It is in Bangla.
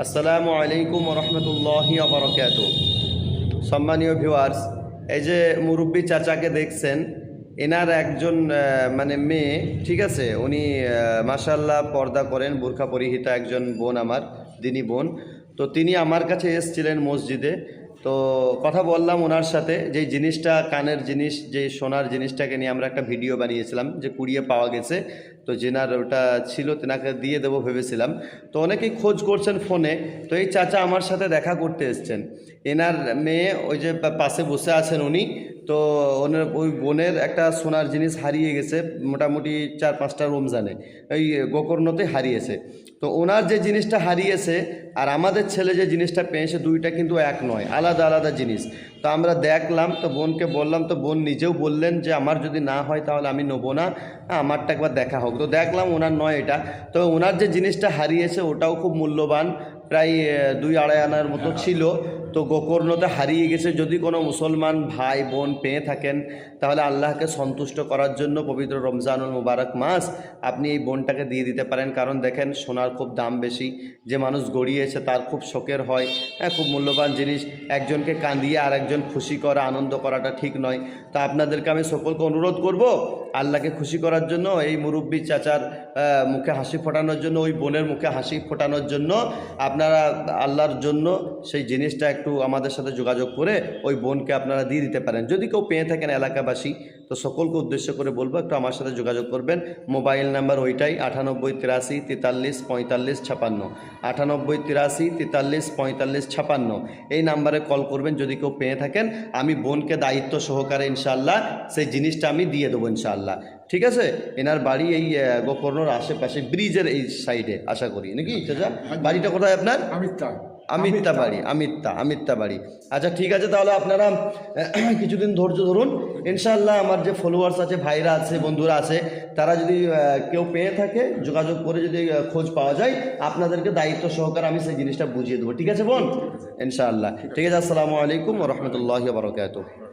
আসসালামু আলাইকুম রহমতুল্লাহি ওয়া বারাকাতুহু। সম্মানীয় ভিউয়ার্স, এই যে মুরব্বী চাচাকে দেখছেন, এনার একজন মানে মেয়ে, ঠিক আছে, উনি মাশাআল্লাহ পর্দা করেন, বোরখা পরিহিতা একজন বোন, আমার দিনী বোন। তো তিনি আমার কাছে এসেছিলেন মসজিদে। তো কথা বললাম ওনার সাথে, যে জিনিসটা কানের জিনিস, যে সোনার জিনিসটাকে নিয়ে আমরা একটা ভিডিও বানিয়েছিলাম যে কুড়িয়ে পাওয়া গেছে। তো যেনার ওটা ছিল তেনাকে দিয়ে দেবো ভেবেছিলাম। তো অনেকেই খোঁজ করছেন ফোনে। তো এই চাচা আমার সাথে দেখা করতে এসছেন। এনার মেয়ে ওই যে পাশে বসে আছেন উনি। তো ওনার ওই বোনের একটা সোনার জিনিস হারিয়ে গেছে, মোটামুটি 4-5টা রমজানে ওই গোকর্ণতে হারিয়েছে। তো ওনার যে জিনিসটা হারিয়েছে আর আমাদের ছেলে যে জিনিসটা পেয়েছে, দুইটা কিন্তু এক নয়, আলাদা আলাদা জিনিস। তো আমরা দেখলাম, তো বোনকে বললাম, তো বোন নিজেও বললেন যে আমার যদি না হয় তাহলে আমি নেবো না, আমারটা একবার দেখা হোক। তো দেখলাম ওনার নয় এটা। তো ওনার যে জিনিসটা হারিয়েছে ওটাও খুব মূল্যবান, প্রায় 2-2.5 আনার মতো ছিল। তো গোকর্ণতে হারিয়ে গেছে। যদি কোনো মুসলমান ভাই বোন পেয়ে থাকেন তাহলে আল্লাহকে সন্তুষ্ট করার জন্য পবিত্র রমজানুল মুবারক মাস আপনি এই বোনটাকে দিয়ে দিতে পারেন। কারণ দেখেন, সোনার খুব দাম বেশি, যে মানুষ গড়িয়েছে তার খুব শোকের হয়। হ্যাঁ, খুব মূল্যবান জিনিস। একজনকে কাঁদিয়ে আর একজন খুশি করা, আনন্দ করাটা ঠিক নয়। তো আপনাদেরকে আমি সকলকে অনুরোধ করব, আল্লাহকে খুশি করার জন্য, এই মুরব্বী চাচার মুখে হাসি ফোটানোর জন্য, ওই বোনের মুখে হাসি ফোটানোর জন্য আপনারা আল্লাহর জন্য সেই জিনিসটা একটু আমাদের সাথে যোগাযোগ করে ওই বোনকে আপনারা দিয়ে দিতে পারেন। যদি কেউ পেয়ে থাকেন এলাকাবাসী, তো সকলকে উদ্দেশ্য করে বলবো একটু আমার সাথে যোগাযোগ করবেন। মোবাইল নাম্বার ওইটাই 9883 43 45 56, 9883 43 45 56। এই নাম্বারে কল করবেন যদি কেউ পেয়ে থাকেন। আমি বোনকে দায়িত্ব সহকারে ইনশাআল্লাহ সেই জিনিসটা আমি দিয়ে দেবো ইনশাআল্লাহ। ঠিক আছে? এনার বাড়ি এই গোকর্ণর আশেপাশে, ব্রিজের এই সাইডে আশা করি, নাকি চাচা? বাড়িটা কোথায় আপনার? আমিত্তা বাড়ি। আচ্ছা, ঠিক আছে, তাহলে আপনারা কিছুদিন ধৈর্য ধরুন ইনশাআল্লাহ। আমার যে ফলোয়ার্স আছে, ভাইরা আছে, বন্ধুরা আছে, তারা যদি কেউ পেয়ে থাকে যোগাযোগ করে যদি খোঁজ পাওয়া যায়, আপনাদেরকে দায়িত্ব সহকারে আমি সেই জিনিসটা বুঝিয়ে দেবো। ঠিক আছে বোন? ইনশাআল্লাহ। ঠিক আছে। আসসালামু আলাইকুম ওয়া রাহমাতুল্লাহি ওয়া বারাকাতুহু।